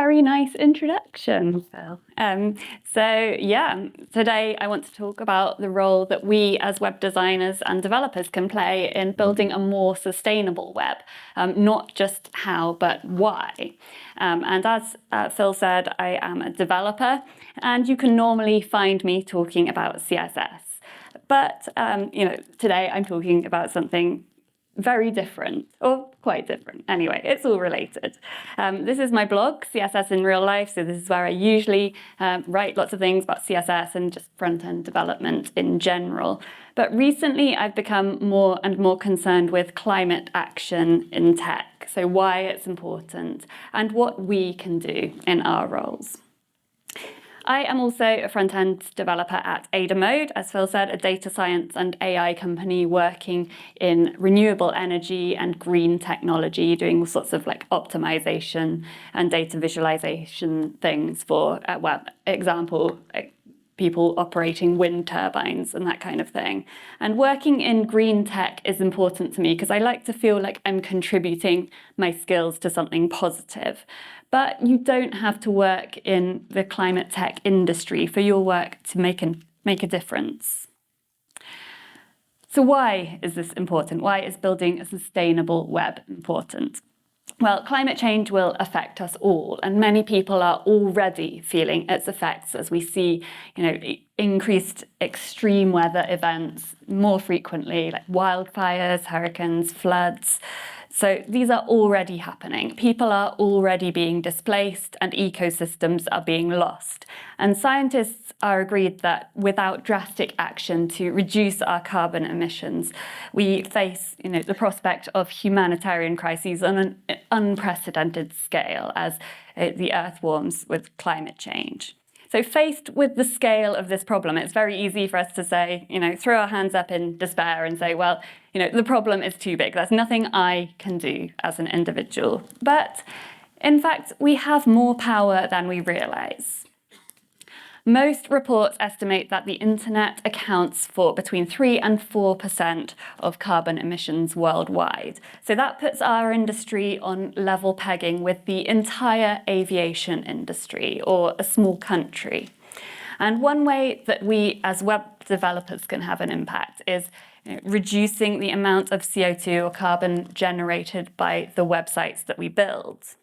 Very nice introduction, Phil. Today I want to talk about the role that we as web designers and developers can play in building a more sustainable web, not just how, but why. And as Phil said, I am a developer, and you can normally find me talking about CSS. But today I'm talking about something very different, or quite different. Anyway, it's all related. This is my blog, CSS in Real Life, so this is where I usually write lots of things about CSS and just front-end development in general. But recently I've become more and more concerned with climate action in tech, so why it's important and what we can do in our roles. I am also a front-end developer at Adamode, as Phil said, a data science and AI company working in renewable energy and green technology, doing all sorts of optimization and data visualization things for, example, people operating wind turbines and that kind of thing. And working in green tech is important to me because I like to feel like I'm contributing my skills to something positive. But you don't have to work in the climate tech industry for your work to make a difference. So why is this important? Why is building a sustainable web important? Well, climate change will affect us all, and many people are already feeling its effects as we see, increased extreme weather events more frequently, like wildfires, hurricanes, floods. So these are already happening. People are already being displaced and ecosystems are being lost. And scientists are agreed that without drastic action to reduce our carbon emissions, we face the prospect of humanitarian crises on an unprecedented scale as the Earth warms with climate change. So faced with the scale of this problem, it's very easy for us to say, throw our hands up in despair and say, well, the problem is too big. There's nothing I can do as an individual. But in fact, we have more power than we realize. Most reports estimate that the internet accounts for between 3 and 4% of carbon emissions worldwide. So that puts our industry on level pegging with the entire aviation industry or a small country. And one way that we as web developers can have an impact is reducing the amount of CO2 or carbon generated by the websites that we build.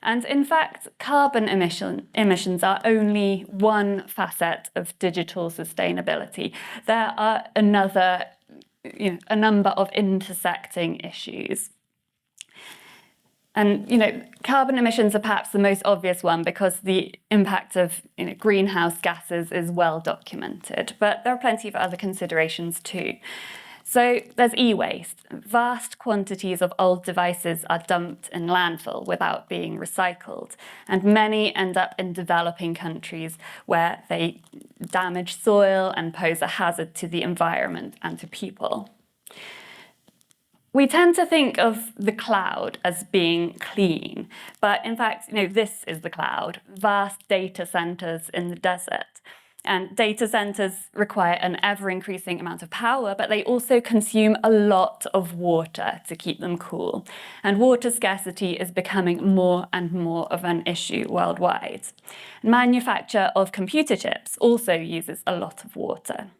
And in fact, carbon emissions are only one facet of digital sustainability. There are a number of intersecting issues. And carbon emissions are perhaps the most obvious one because the impact of greenhouse gases is well documented. But there are plenty of other considerations too. So there's e-waste. Vast quantities of old devices are dumped in landfill without being recycled, and many end up in developing countries where they damage soil and pose a hazard to the environment and to people. We tend to think of the cloud as being clean, but in fact, this is the cloud, vast data centers in the desert. And data centers require an ever-increasing amount of power, but they also consume a lot of water to keep them cool. And water scarcity is becoming more and more of an issue worldwide. Manufacture of computer chips also uses a lot of water.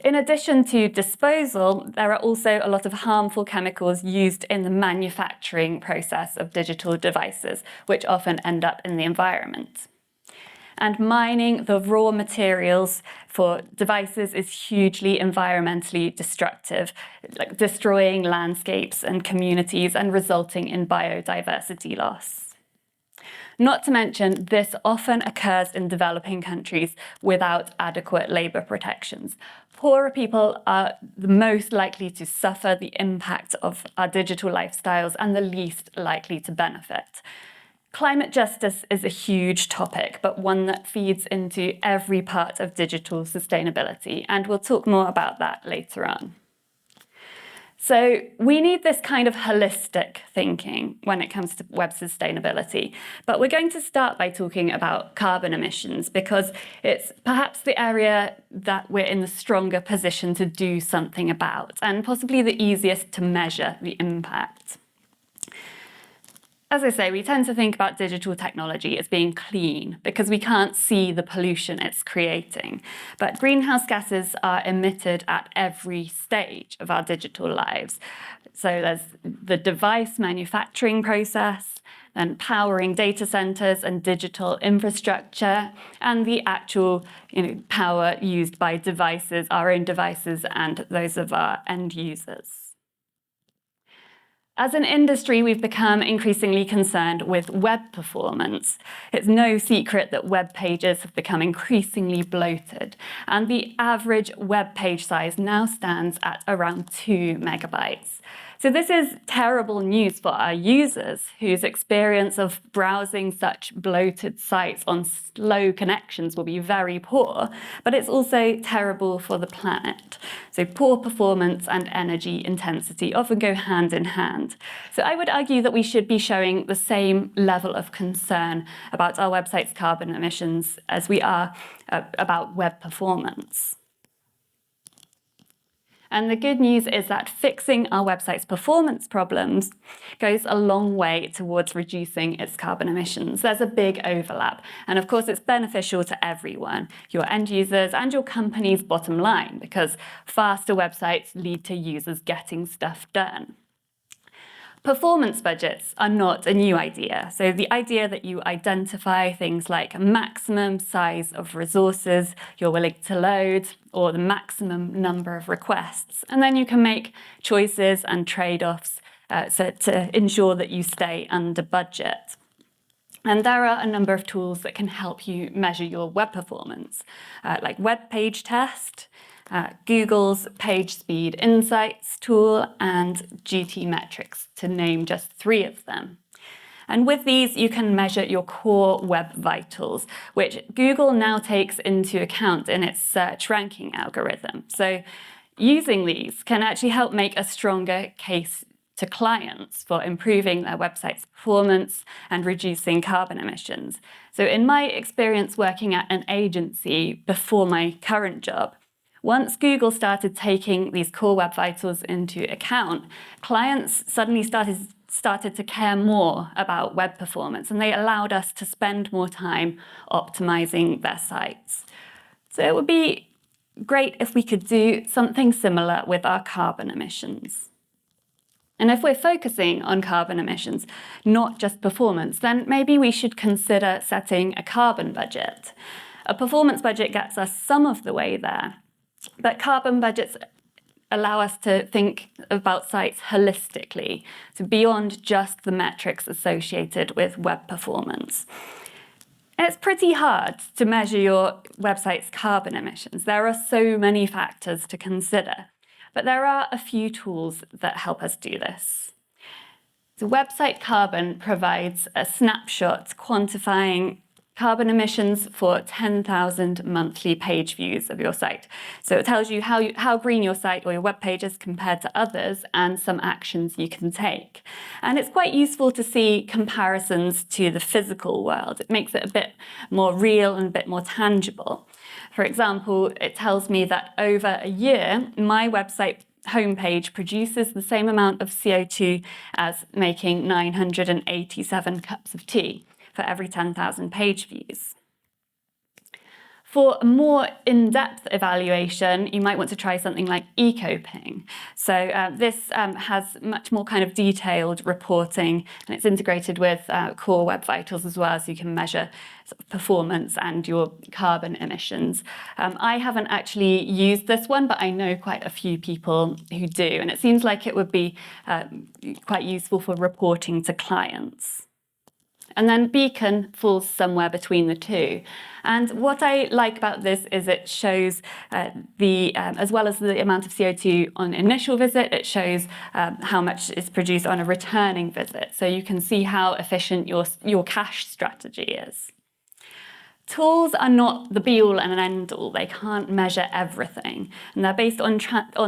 In addition to disposal, there are also a lot of harmful chemicals used in the manufacturing process of digital devices, which often end up in the environment. And mining the raw materials for devices is hugely environmentally destructive, like destroying landscapes and communities and resulting in biodiversity loss. Not to mention, this often occurs in developing countries without adequate labor protections. Poorer people are the most likely to suffer the impact of our digital lifestyles and the least likely to benefit. Climate justice is a huge topic, but one that feeds into every part of digital sustainability, and we'll talk more about that later on. So we need this kind of holistic thinking when it comes to web sustainability, but we're going to start by talking about carbon emissions because it's perhaps the area that we're in the stronger position to do something about, and possibly the easiest to measure the impact. as I say, we tend to think about digital technology as being clean because we can't see the pollution it's creating. But greenhouse gases are emitted at every stage of our digital lives. So there's the device manufacturing process, then powering data centers and digital infrastructure, and the actual power used by devices, our own devices, and those of our end users. As an industry, we've become increasingly concerned with web performance. It's no secret that web pages have become increasingly bloated, and the average web page size now stands at around 2 megabytes. So this is terrible news for our users, whose experience of browsing such bloated sites on slow connections will be very poor, but it's also terrible for the planet. So poor performance and energy intensity often go hand in hand. So I would argue that we should be showing the same level of concern about our website's carbon emissions as we are about web performance. And the good news is that fixing our website's performance problems goes a long way towards reducing its carbon emissions. There's a big overlap. And of course, it's beneficial to everyone, your end users and your company's bottom line, because faster websites lead to users getting stuff done. Performance budgets are not a new idea. So the idea that you identify things like a maximum size of resources you're willing to load or the maximum number of requests, and then you can make choices and trade-offs to ensure that you stay under budget. And there are a number of tools that can help you measure your web performance, like Web Page Test, Google's PageSpeed Insights tool, and GTmetrix, to name just 3 of them. And with these, you can measure your core web vitals, which Google now takes into account in its search ranking algorithm. So using these can actually help make a stronger case to clients for improving their website's performance and reducing carbon emissions. So in my experience working at an agency before my current job, once Google started taking these core web vitals into account, clients suddenly started to care more about web performance, and they allowed us to spend more time optimizing their sites. So it would be great if we could do something similar with our carbon emissions. And if we're focusing on carbon emissions, not just performance, then maybe we should consider setting a carbon budget. A performance budget gets us some of the way there, but carbon budgets allow us to think about sites holistically, so beyond just the metrics associated with web performance. It's pretty hard to measure your website's carbon emissions. There are so many factors to consider, but there are a few tools that help us do this. So Website Carbon provides a snapshot quantifying carbon emissions for 10,000 monthly page views of your site. So it tells you how green your site or your web page is compared to others and some actions you can take. And it's quite useful to see comparisons to the physical world. It makes it a bit more real and a bit more tangible. For example, it tells me that over a year, my website homepage produces the same amount of CO2 as making 987 cups of tea for every 10,000 page views. For a more in-depth evaluation, you might want to try something like EcoPing. So this has much more kind of detailed reporting, and it's integrated with core web vitals as well, so you can measure sort of performance and your carbon emissions. I haven't actually used this one, but I know quite a few people who do, and it seems like it would be quite useful for reporting to clients. And then Beacon falls somewhere between the two. And what I like about this is it shows as well as the amount of CO2 on initial visit, it shows how much is produced on a returning visit. So you can see how efficient your cache strategy is. Tools are not the be-all and end-all. They can't measure everything. And they're based on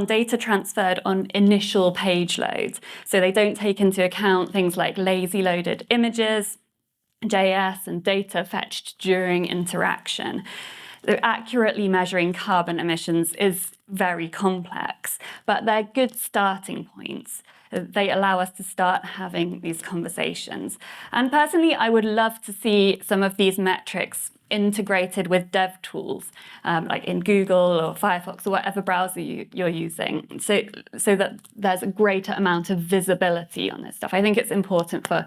data transferred on initial page loads. So they don't take into account things like lazy-loaded images, JS, and data fetched during interaction. So accurately measuring carbon emissions is very complex, but they're good starting points. They allow us to start having these conversations. And personally, I would love to see some of these metrics integrated with dev tools, like in Google or Firefox or whatever browser you're using, so that there's a greater amount of visibility on this stuff. I think it's important for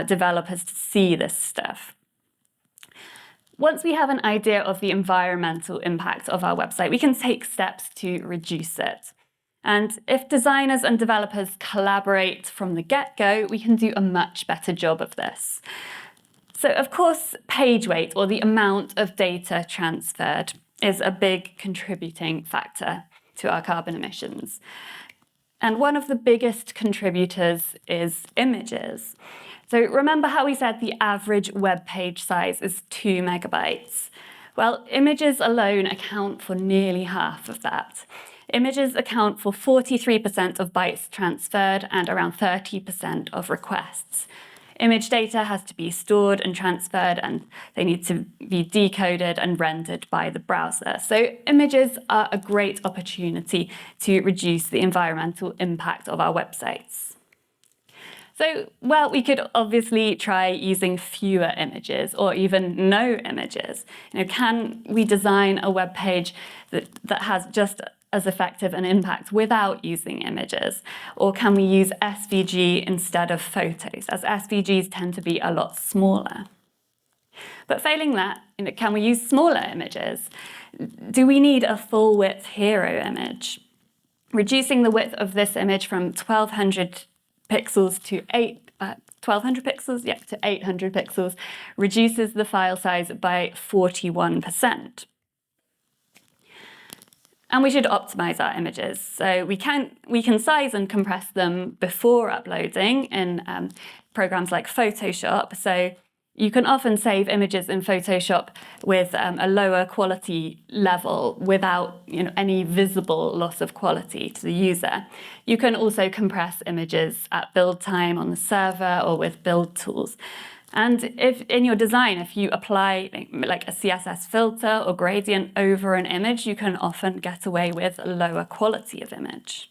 developers to see this stuff. Once we have an idea of the environmental impact of our website, we can take steps to reduce it. And if designers and developers collaborate from the get-go, we can do a much better job of this. So, of course, page weight, or the amount of data transferred, is a big contributing factor to our carbon emissions. And one of the biggest contributors is images. So remember how we said the average web page size is 2 megabytes? Well, images alone account for nearly half of that. Images account for 43% of bytes transferred and around 30% of requests. Image data has to be stored and transferred, and they need to be decoded and rendered by the browser. So images are a great opportunity to reduce the environmental impact of our websites. So, well, we could obviously try using fewer images or even no images. Can we design a web page that has just as effective an impact without using images? Or can we use SVG instead of photos, as SVGs tend to be a lot smaller? But failing that, can we use smaller images? Do we need a full-width hero image? Reducing the width of this image from 1200 pixels to 1200 pixels, to 800 pixels reduces the file size by 41%. And we should optimize our images. So we can size and compress them before uploading in programs like Photoshop. So you can often save images in Photoshop with a lower quality level without any visible loss of quality to the user. You can also compress images at build time on the server or with build tools. And if in your design, if you apply like a CSS filter or gradient over an image, you can often get away with a lower quality of image.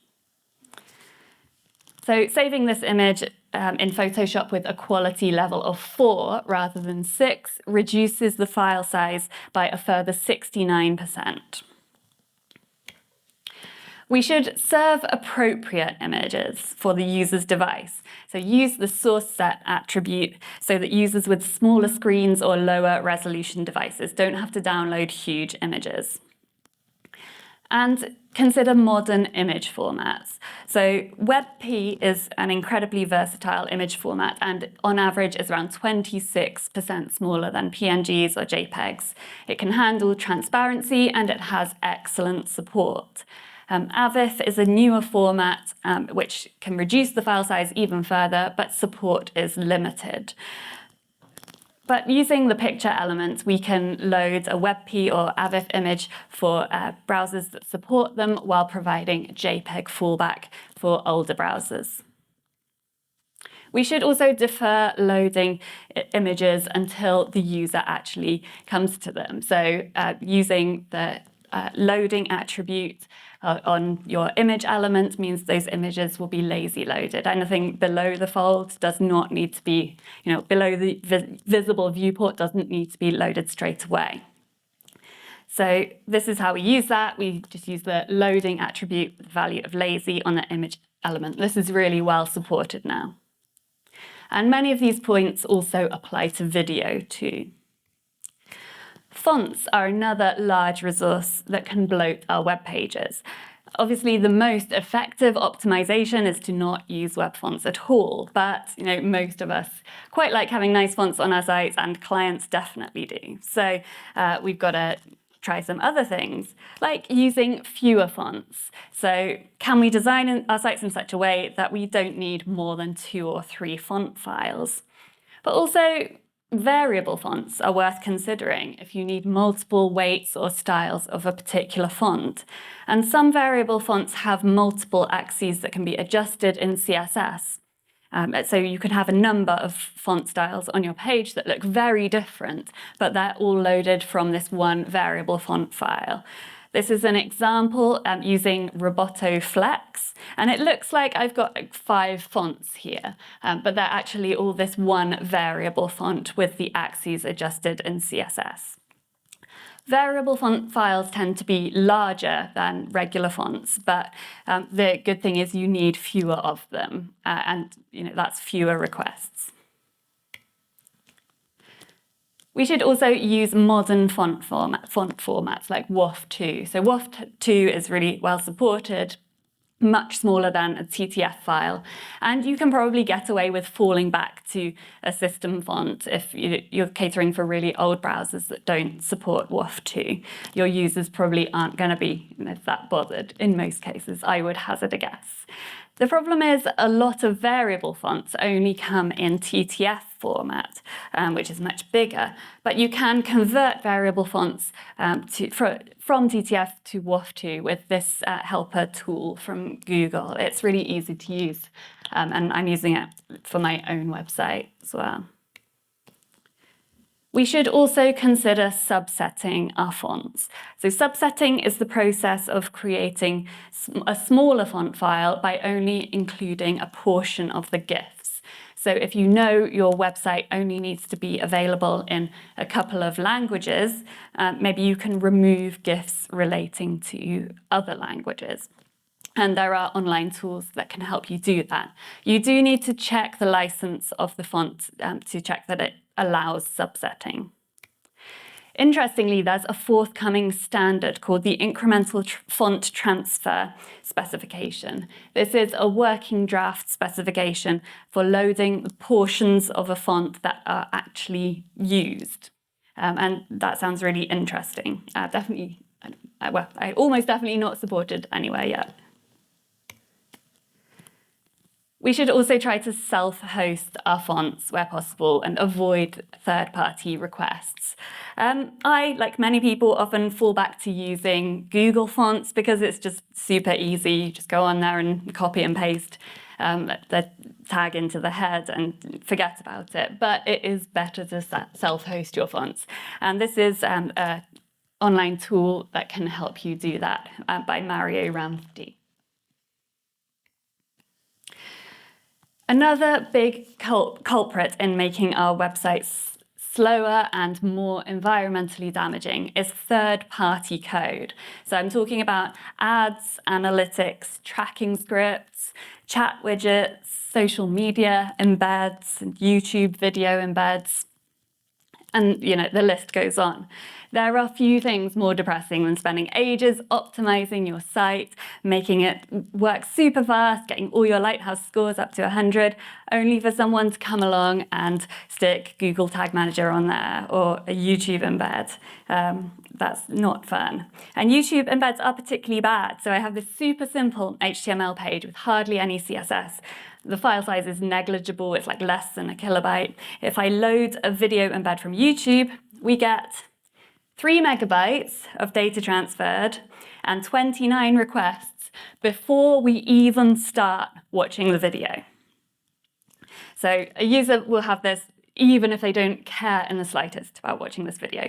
So saving this image in Photoshop with a quality level of 4 rather than 6 reduces the file size by a further 69%. We should serve appropriate images for the user's device. So use the source set attribute so that users with smaller screens or lower resolution devices don't have to download huge images. And consider modern image formats. So WebP is an incredibly versatile image format and on average is around 26% smaller than PNGs or JPEGs. It can handle transparency and it has excellent support. AVIF is a newer format which can reduce the file size even further, but support is limited. But using the picture element, we can load a WebP or AVIF image for browsers that support them while providing JPEG fallback for older browsers. We should also defer loading images until the user actually comes to them. So using the loading attribute on your image element means those images will be lazy loaded. Anything below the fold does not need to be, below the visible viewport doesn't need to be loaded straight away. So this is how we use that. We just use the loading attribute with the value of lazy on the image element. This is really well supported now. And many of these points also apply to video too. Fonts are another large resource that can bloat our web pages. Obviously, the most effective optimization is to not use web fonts at all, but most of us quite like having nice fonts on our sites, and clients definitely do. So we've got to try some other things, like using fewer fonts. So can we design our sites in such a way that we don't need more than 2 or 3 font files? But also, variable fonts are worth considering if you need multiple weights or styles of a particular font. And some variable fonts have multiple axes that can be adjusted in CSS. So you can have a number of font styles on your page that look very different, but they're all loaded from this one variable font file. This is an example using Roboto Flex, and it looks like I've got like 5 fonts here, but they're actually all this one variable font with the axes adjusted in CSS. Variable font files tend to be larger than regular fonts, but the good thing is you need fewer of them, and that's fewer requests. We should also use modern font formats like WOF2. So WOF2 is really well supported, much smaller than a TTF file, and you can probably get away with falling back to a system font if you're catering for really old browsers that don't support WOF2. Your users probably aren't going to be that bothered in most cases, I would hazard a guess. The problem is a lot of variable fonts only come in TTF format, which is much bigger, but you can convert variable fonts from TTF to WOF2 with this helper tool from Google. It's really easy to use, and I'm using it for my own website as well. We should also consider subsetting our fonts. So subsetting is the process of creating a smaller font file by only including a portion of the GIFs. So if you know your website only needs to be available in a couple of languages, maybe you can remove GIFs relating to other languages. And there are online tools that can help you do that. You do need to check the license of the font to check that it allows subsetting. Interestingly, there's a forthcoming standard called the Incremental Font Transfer Specification. This is a working draft specification for loading the portions of a font that are actually used. And that sounds really interesting. I almost definitely not supported anywhere yet. We should also try to self-host our fonts where possible and avoid third-party requests. I, like many people, often fall back to using Google Fonts because it's just super easy. You just go on there and copy and paste the tag into the head and forget about it. But it is better to self-host your fonts. And this is an online tool that can help you do that by Mario Ramfti. Another big culprit in making our websites slower and more environmentally damaging is third-party code. So I'm talking about ads, analytics, tracking scripts, chat widgets, social media embeds, and YouTube video embeds. And the list goes on. There are few things more depressing than spending ages optimizing your site, making it work super fast, getting all your Lighthouse scores up to 100, only for someone to come along and stick Google Tag Manager on there or a YouTube embed. That's not fun. And YouTube embeds are particularly bad. So I have this super simple HTML page with hardly any CSS. The file size is negligible, it's like less than a kilobyte. If I load a video embed from YouTube, we get 3 megabytes of data transferred and 29 requests before we even start watching the video. So a user will have this even if they don't care in the slightest about watching this video.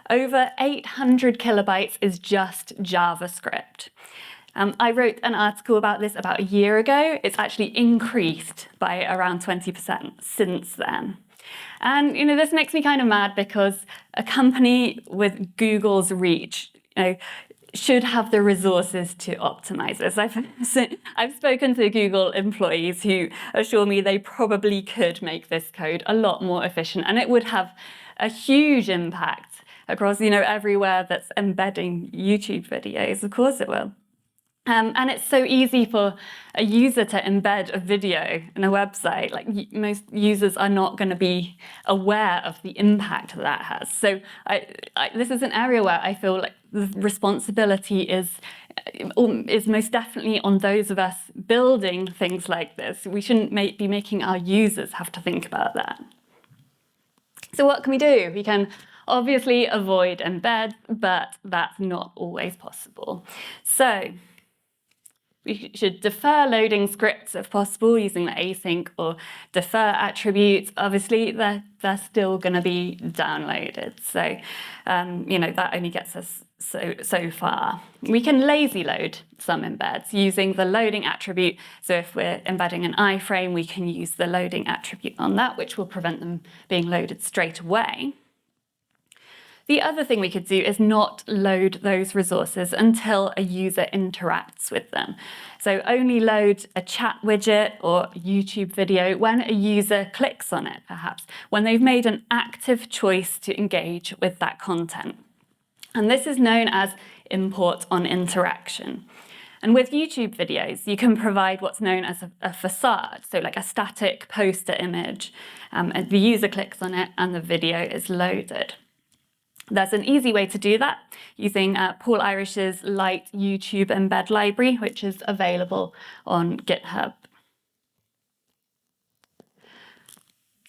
Over 800 kilobytes is just JavaScript. I wrote an article about this about a year ago. It's actually increased by around 20% since then. And this makes me kind of mad because a company with Google's reach, should have the resources to optimize this. I've spoken to Google employees who assure me they probably could make this code a lot more efficient, and it would have a huge impact across everywhere that's embedding YouTube videos. Of course it will. And it's so easy for a user to embed a video in a website. Like most users are not going to be aware of the impact that has. So this is an area where I feel like the responsibility is most definitely on those of us building things like this. We shouldn't be making our users have to think about that. So what can we do? We can obviously avoid embed, but that's not always possible. So We should defer loading scripts if possible using the async or defer attributes. Obviously, they're still going to be downloaded. So, that only gets us so far. We can lazy load some embeds using the loading attribute. So if we're embedding an iframe, we can use the loading attribute on that, which will prevent them being loaded straight away. The other thing we could do is not load those resources until a user interacts with them. So only load a chat widget or YouTube video when a user clicks on it, perhaps, when they've made an active choice to engage with that content. And this is known as import on interaction. And with YouTube videos, you can provide what's known as a facade, so like a static poster image. And the user clicks on it and the video is loaded. There's an easy way to do that using Paul Irish's light YouTube embed library, which is available on GitHub.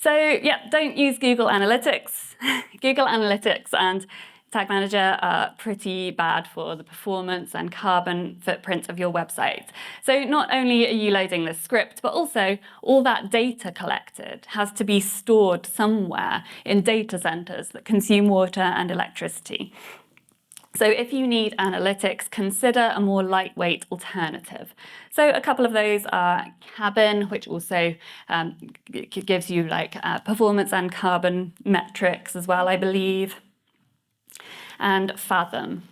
So yeah, don't use Google Analytics. Google Analytics and Tag Manager are pretty bad for the performance and carbon footprint of your website. So not only are you loading the script, but also all that data collected has to be stored somewhere in data centers that consume water and electricity. So if you need analytics, consider a more lightweight alternative. So a couple of those are Cabin, which also gives you performance and carbon metrics as well, I believe, and Fathom.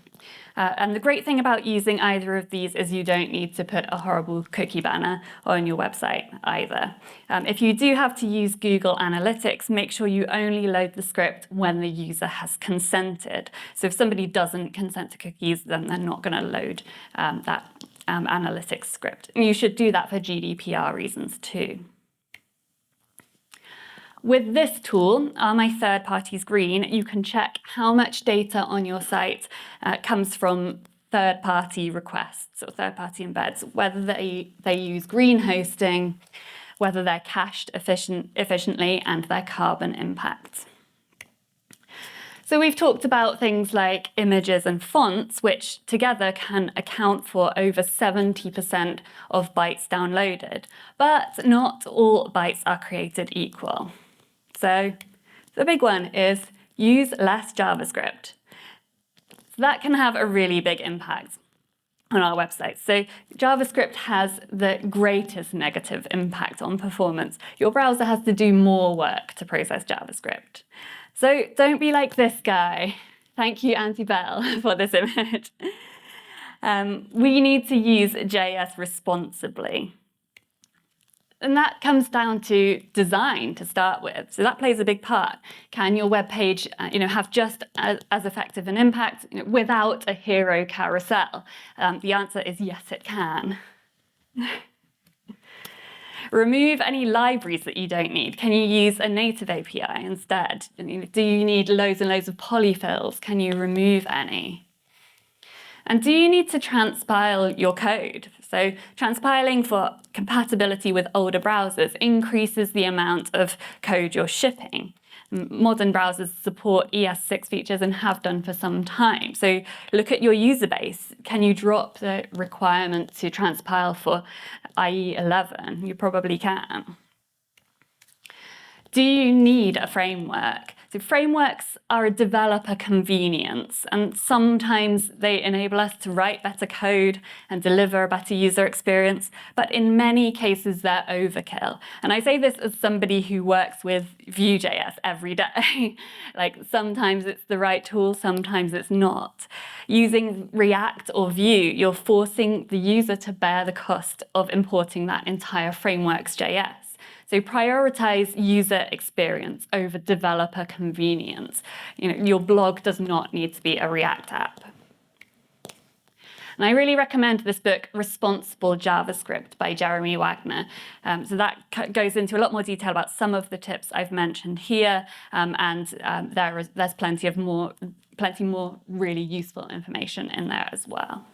And the great thing about using either of these is you don't need to put a horrible cookie banner on your website either. If you do have to use Google Analytics, make sure you only load the script when the user has consented. So if somebody doesn't consent to cookies, then they're not going to load that analytics script. And you should do that for GDPR reasons too. With this tool, Are My Third Parties Green, you can check how much data on your site comes from third-party requests or third-party embeds, whether they use green hosting, whether they're cached efficiently, and their carbon impact. So we've talked about things like images and fonts, which together can account for over 70% of bytes downloaded. But not all bytes are created equal. So the big one is use less JavaScript. So that can have a really big impact on our website. So JavaScript has the greatest negative impact on performance. Your browser has to do more work to process JavaScript. So don't be like this guy. Thank you, Auntie Bell, for this image. We need to use JS responsibly. And that comes down to design to start with. So that plays a big part. Can your web page have just as effective an impact without a hero carousel? The answer is yes, it can. Remove any libraries that you don't need. Can you use a native API instead? Do you need loads and loads of polyfills? Can you remove any? And do you need to transpile your code? So transpiling for compatibility with older browsers increases the amount of code you're shipping. Modern browsers support ES6 features and have done for some time. So look at your user base. Can you drop the requirement to transpile for IE 11? You probably can. Do you need a framework? So frameworks are a developer convenience, and sometimes they enable us to write better code and deliver a better user experience, but in many cases they're overkill. And I say this as somebody who works with Vue.js every day. Sometimes it's the right tool, sometimes it's not. Using React or Vue, you're forcing the user to bear the cost of importing that entire framework's JS. So prioritize user experience over developer convenience. Your blog does not need to be a React app. And I really recommend this book, Responsible JavaScript by Jeremy Wagner. So that goes into a lot more detail about some of the tips I've mentioned here, there's plenty more really useful information in there as well.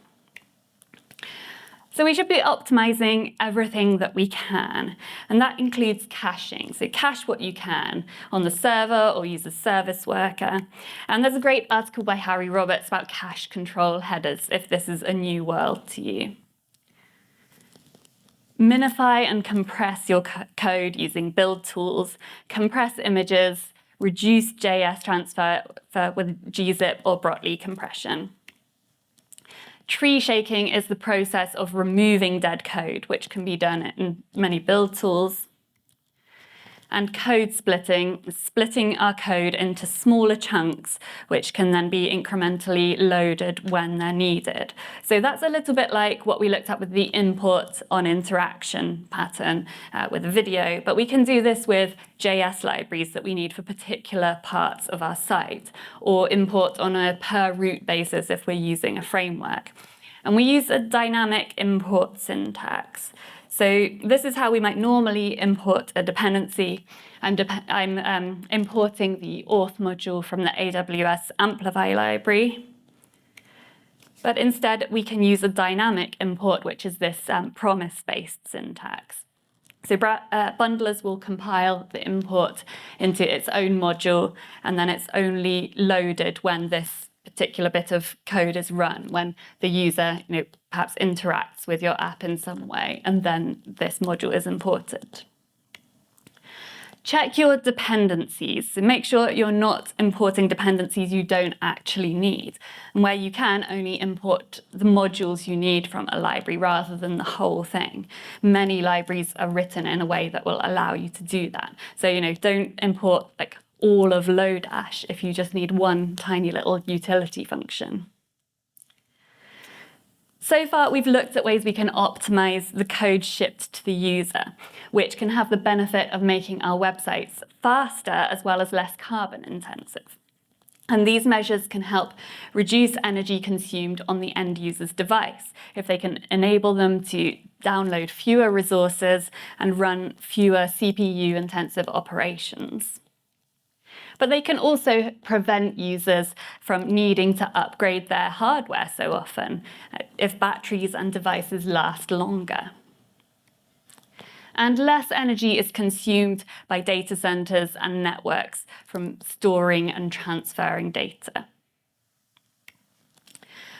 So we should be optimizing everything that we can, and that includes caching. So cache what you can on the server or use a service worker. And there's a great article by Harry Roberts about cache control headers if this is a new world to you. minify and compress your code using build tools, compress images, reduce JS transfer with gzip or Brotli compression. Tree shaking is the process of removing dead code, which can be done in many build tools. And code splitting, splitting our code into smaller chunks, which can then be incrementally loaded when they're needed. So that's a little bit like what we looked at with the import on interaction pattern with a video, but we can do this with JS libraries that we need for particular parts of our site, or import on a per route basis if we're using a framework. And we use a dynamic import syntax. So this is how we might normally import a dependency. I'm importing the auth module from the AWS Amplify library. But instead, we can use a dynamic import, which is this promise-based syntax. So bundlers will compile the import into its own module, and then it's only loaded when this particular bit of code is run, when the user perhaps interacts with your app in some way, and then this module is imported. Check your dependencies. So make sure you're not importing dependencies you don't actually need. And where you can, only import the modules you need from a library rather than the whole thing. Many libraries are written in a way that will allow you to do that. So, don't import all of Lodash if you just need one tiny little utility function. So far, we've looked at ways we can optimize the code shipped to the user, which can have the benefit of making our websites faster as well as less carbon intensive. And these measures can help reduce energy consumed on the end user's device if they can enable them to download fewer resources and run fewer CPU-intensive operations. But they can also prevent users from needing to upgrade their hardware so often if batteries and devices last longer. And less energy is consumed by data centers and networks from storing and transferring data.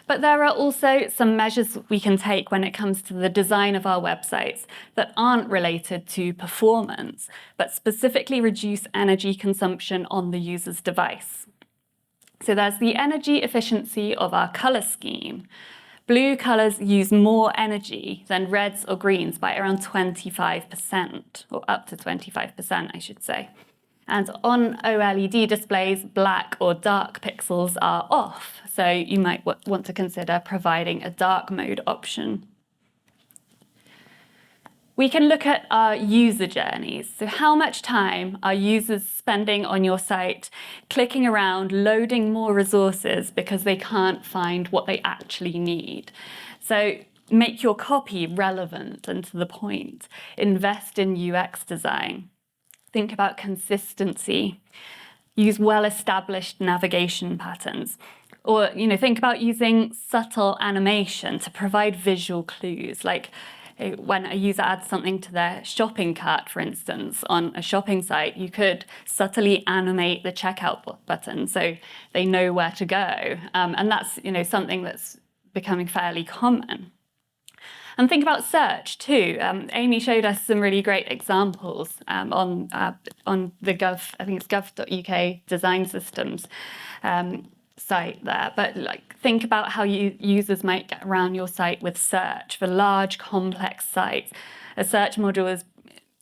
But there are also some measures we can take when it comes to the design of our websites that aren't related to performance, but specifically reduce energy consumption on the user's device. So there's the energy efficiency of our color scheme. Blue colors use more energy than reds or greens by around 25%, or up to 25%, I should say. And on OLED displays, black or dark pixels are off, so you might want to consider providing a dark mode option. We can look at our user journeys. So how much time are users spending on your site, clicking around, loading more resources because they can't find what they actually need? So make your copy relevant and to the point. Invest in UX design. Think about consistency. Use well-established navigation patterns. Or, think about using subtle animation to provide visual clues, like when a user adds something to their shopping cart, for instance, on a shopping site, you could subtly animate the checkout button so they know where to go. And that's, something that's becoming fairly common. And think about search too. Amy showed us some really great examples on the I think it's gov.uk design systems site there. But think about how users might get around your site with search. For large, complex sites, a search module is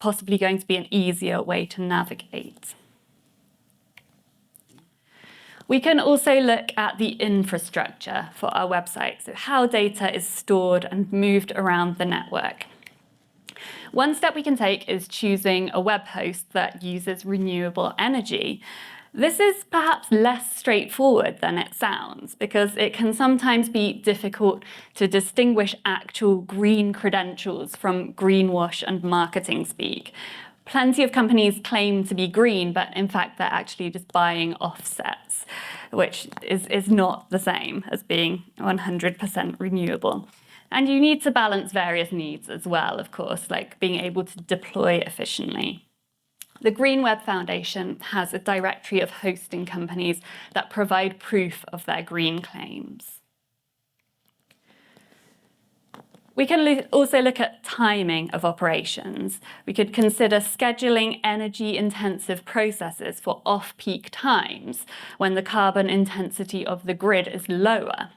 possibly going to be an easier way to navigate. We can also look at the infrastructure for our website, so how data is stored and moved around the network. One step we can take is choosing a web host that uses renewable energy. This is perhaps less straightforward than it sounds, because it can sometimes be difficult to distinguish actual green credentials from greenwash and marketing speak. Plenty of companies claim to be green, but in fact, they're actually just buying offsets, which is not the same as being 100% renewable. And you need to balance various needs as well, of course, like being able to deploy efficiently. The Green Web Foundation has a directory of hosting companies that provide proof of their green claims. We can also look at timing of operations. We could consider scheduling energy-intensive processes for off-peak times when the carbon intensity of the grid is lower.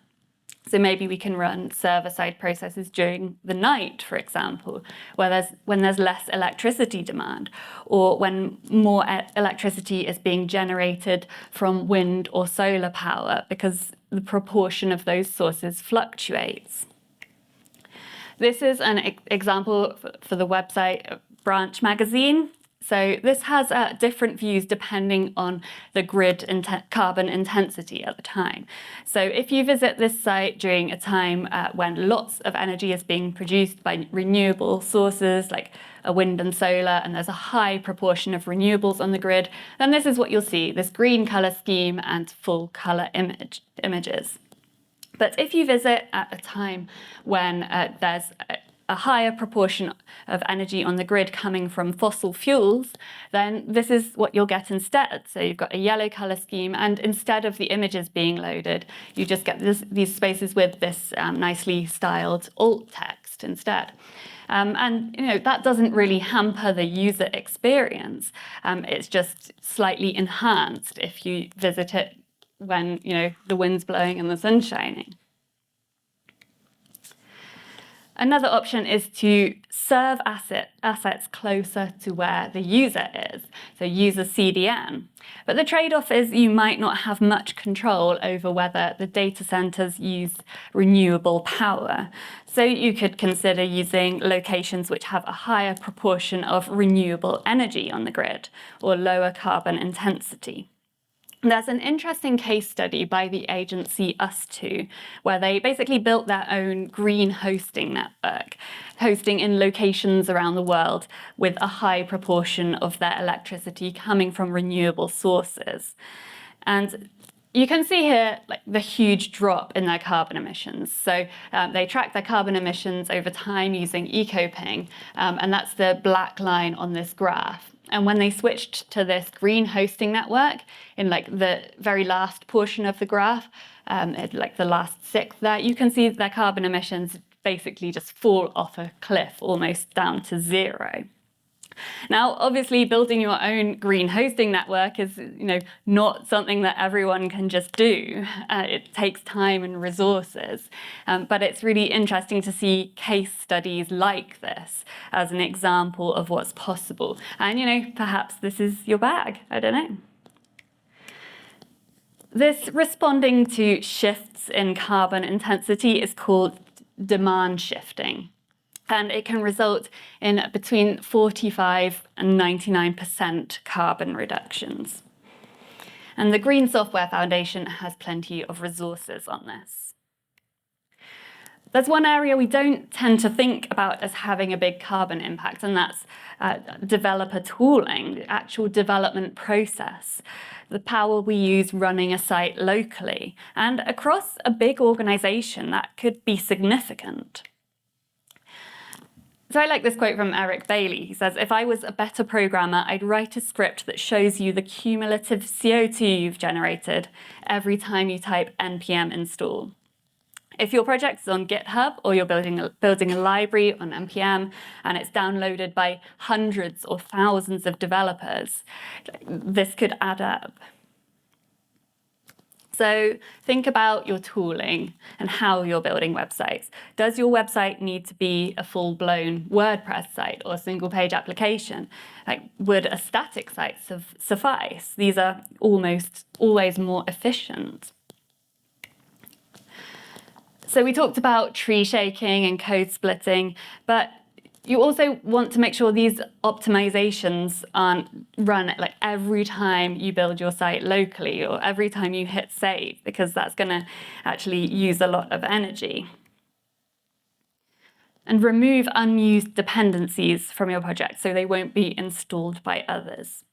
So maybe we can run server-side processes during the night, for example, when there's less electricity demand, or when more electricity is being generated from wind or solar power because the proportion of those sources fluctuates. This is an example for the website Branch Magazine. So this has different views depending on the grid carbon intensity at the time. So if you visit this site during a time when lots of energy is being produced by renewable sources like wind and solar, and there's a high proportion of renewables on the grid, then this is what you'll see, this green color scheme and full color images. But if you visit at a time when there's a higher proportion of energy on the grid coming from fossil fuels, then this is what you'll get instead. So you've got a yellow color scheme, and instead of the images being loaded, you just get these spaces with this nicely styled alt text instead. And that doesn't really hamper the user experience. It's just slightly enhanced if you visit it when the wind's blowing and the sun's shining. Another option is to serve assets closer to where the user is, so user CDN. But the trade-off is you might not have much control over whether the data centers use renewable power. So you could consider using locations which have a higher proportion of renewable energy on the grid or lower carbon intensity. There's an interesting case study by the agency Us2, where they basically built their own green hosting network, hosting in locations around the world with a high proportion of their electricity coming from renewable sources. And you can see here the huge drop in their carbon emissions. So they track their carbon emissions over time using EcoPing, and that's the black line on this graph. And when they switched to this green hosting network, in the very last portion of the graph, the last sixth there, you can see their carbon emissions basically just fall off a cliff, almost down to zero. Now, obviously, building your own green hosting network is, not something that everyone can just do. It takes time and resources, but it's really interesting to see case studies like this as an example of what's possible. And, perhaps this is your bag. I don't know. This responding to shifts in carbon intensity is called demand shifting. And it can result in between 45 and 99% carbon reductions. And the Green Software Foundation has plenty of resources on this. There's one area we don't tend to think about as having a big carbon impact, and that's developer tooling, the actual development process, the power we use running a site locally. And across a big organization, that could be significant. So I like this quote from Eric Bailey. He says, "If I was a better programmer, I'd write a script that shows you the cumulative CO2 you've generated every time you type npm install. If your project is on GitHub or you're building a library on npm and it's downloaded by hundreds or thousands of developers, this could add up." So think about your tooling and how you're building websites. Does your website need to be a full-blown WordPress site or single-page application? Would a static site suffice? These are almost always more efficient. So we talked about tree shaking and code splitting, but you also want to make sure these optimizations aren't run every time you build your site locally or every time you hit save, because that's going to actually use a lot of energy. And remove unused dependencies from your project so they won't be installed by others.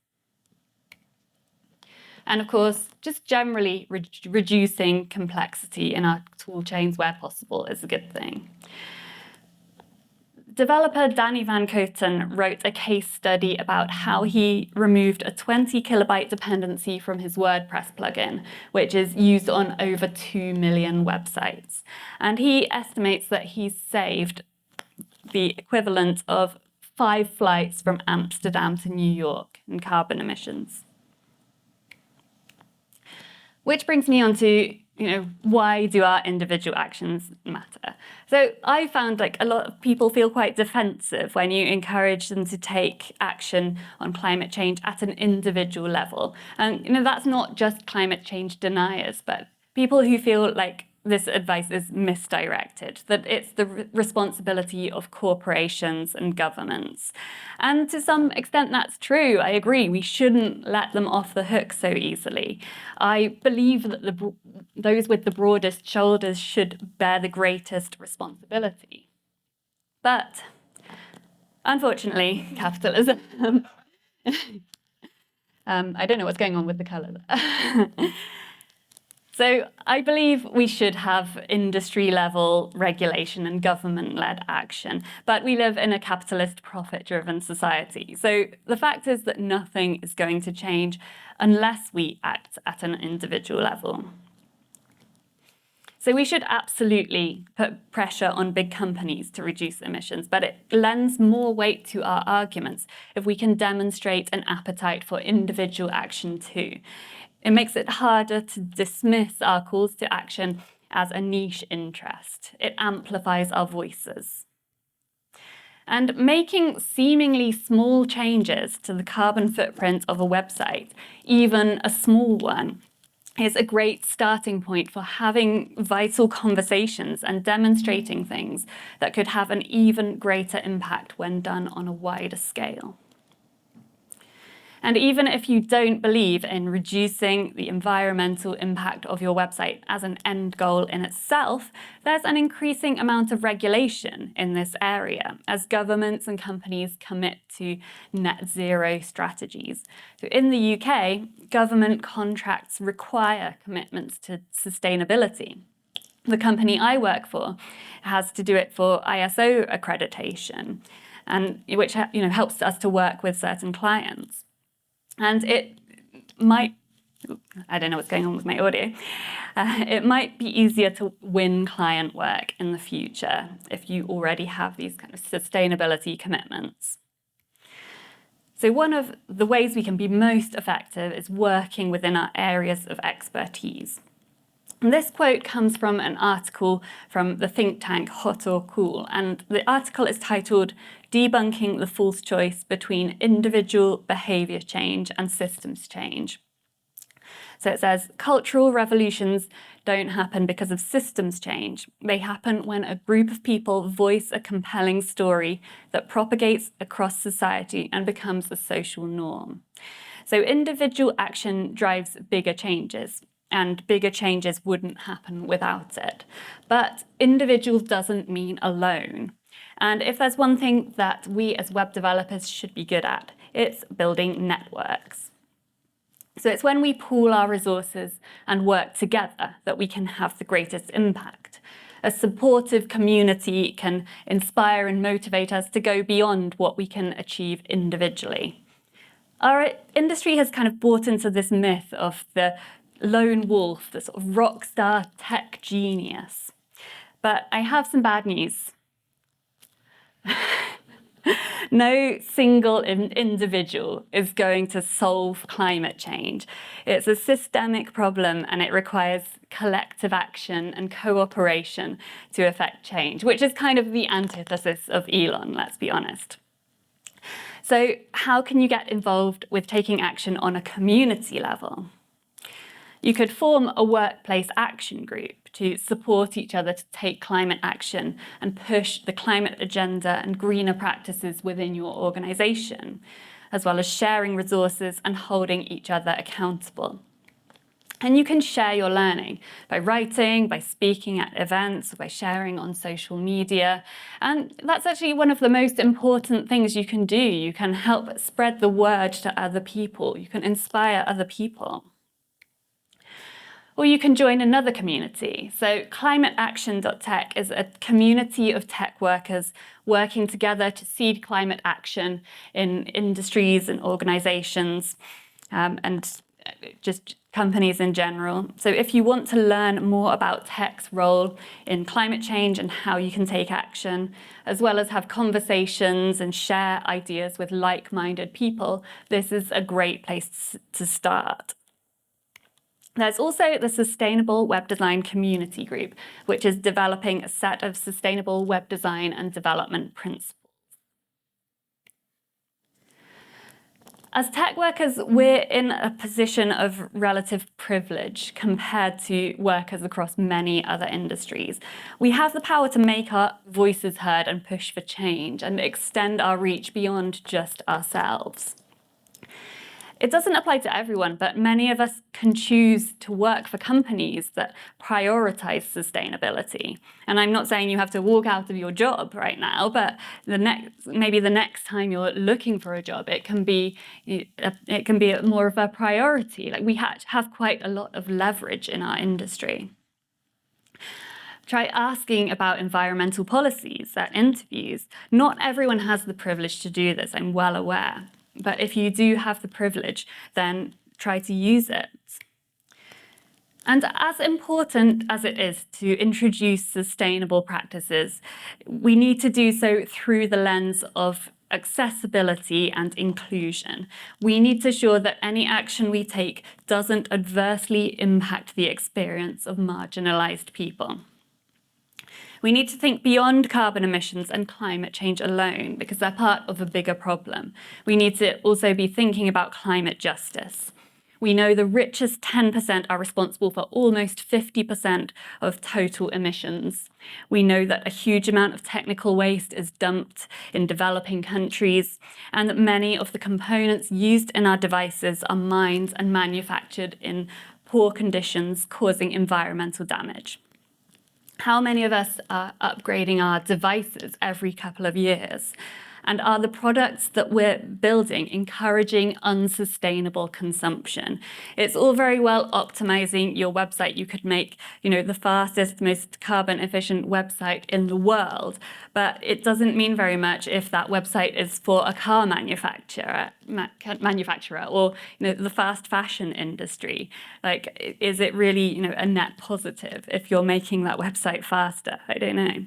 And of course, just generally reducing complexity in our tool chains where possible is a good thing. Developer Danny Van Koten wrote a case study about how he removed a 20 kilobyte dependency from his WordPress plugin, which is used on over 2 million websites. And he estimates that he's saved the equivalent of 5 flights from Amsterdam to New York in carbon emissions. Which brings me on to, why do our individual actions matter? So I found a lot of people feel quite defensive when you encourage them to take action on climate change at an individual level. And that's not just climate change deniers, but people who feel like this advice is misdirected, that it's the responsibility of corporations and governments. And to some extent that's true, I agree, we shouldn't let them off the hook so easily. I believe that those with the broadest shoulders should bear the greatest responsibility. But unfortunately, capitalism, I don't know what's going on with the colour there. So I believe we should have industry-level regulation and government-led action, but we live in a capitalist, profit-driven society. So the fact is that nothing is going to change unless we act at an individual level. So we should absolutely put pressure on big companies to reduce emissions, but it lends more weight to our arguments if we can demonstrate an appetite for individual action too. It makes it harder to dismiss our calls to action as a niche interest. It amplifies our voices. And making seemingly small changes to the carbon footprint of a website, even a small one, is a great starting point for having vital conversations and demonstrating things that could have an even greater impact when done on a wider scale. And even if you don't believe in reducing the environmental impact of your website as an end goal in itself, there's an increasing amount of regulation in this area as governments and companies commit to net zero strategies. So in the UK, government contracts require commitments to sustainability. The company I work for has to do it for ISO accreditation, and which helps us to work with certain clients. And it might, I don't know what's going on with my audio, it might be easier to win client work in the future if you already have these kind of sustainability commitments. So one of the ways we can be most effective is working within our areas of expertise. And this quote comes from an article from the think tank Hot or Cool, and the article is titled "Debunking the False Choice Between Individual Behaviour Change and Systems Change." So it says, cultural revolutions don't happen because of systems change. They happen when a group of people voice a compelling story that propagates across society and becomes a social norm. So individual action drives bigger changes, and bigger changes wouldn't happen without it. But individual doesn't mean alone. And if there's one thing that we as web developers should be good at, it's building networks. So it's when we pool our resources and work together that we can have the greatest impact. A supportive community can inspire and motivate us to go beyond what we can achieve individually. Our industry has kind of bought into this myth of the lone wolf, the sort of rock star tech genius. But I have some bad news. No single individual is going to solve climate change. It's a systemic problem and it requires collective action and cooperation to effect change, which is kind of the antithesis of Elon, let's be honest. So how can you get involved with taking action on a community level? You could form a workplace action group to support each other to take climate action and push the climate agenda and greener practices within your organisation, as well as sharing resources and holding each other accountable. And you can share your learning by writing, by speaking at events, by sharing on social media. And that's actually one of the most important things you can do. You can help spread the word to other people. You can inspire other people. Or you can join another community. So climateaction.tech is a community of tech workers working together to seed climate action in industries and organizations. And just companies in general. So if you want to learn more about tech's role in climate change and how you can take action, as well as have conversations and share ideas with like-minded people, this is a great place to start. There's also the Sustainable Web Design Community Group, which is developing a set of sustainable web design and development principles. As tech workers, we're in a position of relative privilege compared to workers across many other industries. We have the power to make our voices heard and push for change and extend our reach beyond just ourselves. It doesn't apply to everyone, but many of us can choose to work for companies that prioritize sustainability. And I'm not saying you have to walk out of your job right now, but maybe the next time you're looking for a job, it can be more of a priority. Like we have quite a lot of leverage in our industry. Try asking about environmental policies at interviews. Not everyone has the privilege to do this, I'm well aware. But if you do have the privilege, then try to use it. And as important as it is to introduce sustainable practices, we need to do so through the lens of accessibility and inclusion. We need to ensure that any action we take doesn't adversely impact the experience of marginalized people. We need to think beyond carbon emissions and climate change alone, because they're part of a bigger problem. We need to also be thinking about climate justice. We know the richest 10% are responsible for almost 50% of total emissions. We know that a huge amount of technical waste is dumped in developing countries, and that many of the components used in our devices are mined and manufactured in poor conditions, causing environmental damage. How many of us are upgrading our devices every couple of years? And are the products that we're building encouraging unsustainable consumption? It's all very well optimizing your website. You could make, the fastest, most carbon efficient website in the world, but it doesn't mean very much if that website is for a car manufacturer or the fast fashion industry. Like, is it really a net positive if you're making that website faster? I don't know.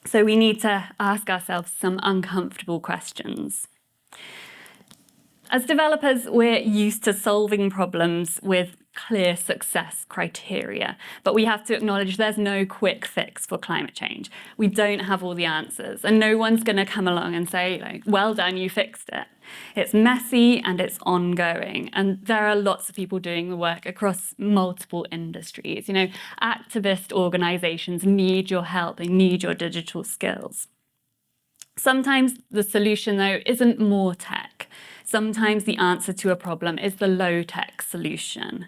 So we need to ask ourselves some uncomfortable questions. As developers, we're used to solving problems with clear success criteria, but we have to acknowledge there's no quick fix for climate change. We don't have all the answers, and no one's going to come along and say, well done, you fixed it. It's messy and it's ongoing, and there are lots of people doing the work across multiple industries. Activist organizations need your help, they need your digital skills. Sometimes the solution, though, isn't more tech. Sometimes the answer to a problem is the low-tech solution.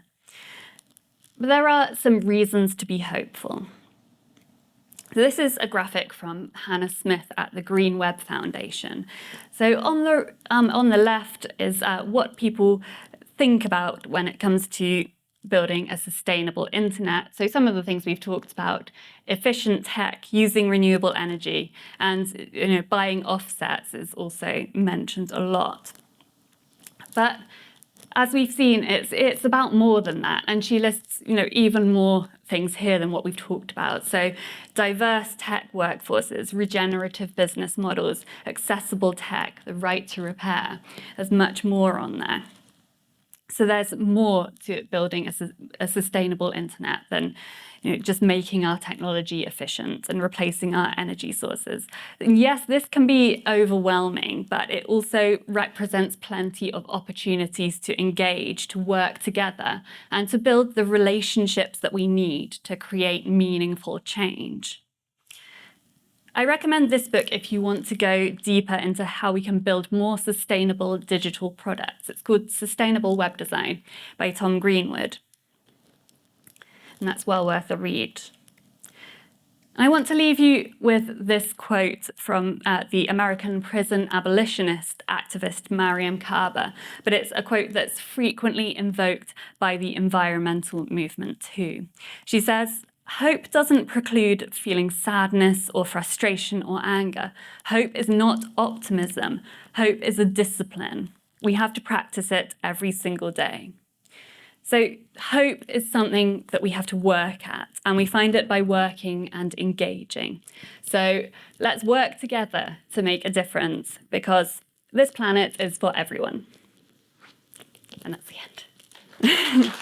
But there are some reasons to be hopeful. This is a graphic from Hannah Smith at the Green Web Foundation. So on the left is what people think about when it comes to building a sustainable internet. So some of the things we've talked about: efficient tech, using renewable energy, and buying offsets is also mentioned a lot. But as we've seen, it's about more than that, and she lists even more things here than what we've talked about. So diverse tech workforces, regenerative business models, accessible tech, the right to repair. There's much more on there. So there's more to building a sustainable internet than just making our technology efficient and replacing our energy sources. And yes, this can be overwhelming, but it also represents plenty of opportunities to engage, to work together, and to build the relationships that we need to create meaningful change. I recommend this book if you want to go deeper into how we can build more sustainable digital products. It's called Sustainable Web Design by Tom Greenwood. And that's well worth a read. I want to leave you with this quote from the American prison abolitionist activist Mariam Kaba, but it's a quote that's frequently invoked by the environmental movement too. She says, "Hope doesn't preclude feeling sadness or frustration or anger. Hope is not optimism. Hope is a discipline. We have to practice it every single day." So hope is something that we have to work at, and we find it by working and engaging. So let's work together to make a difference, because this planet is for everyone. And that's the end.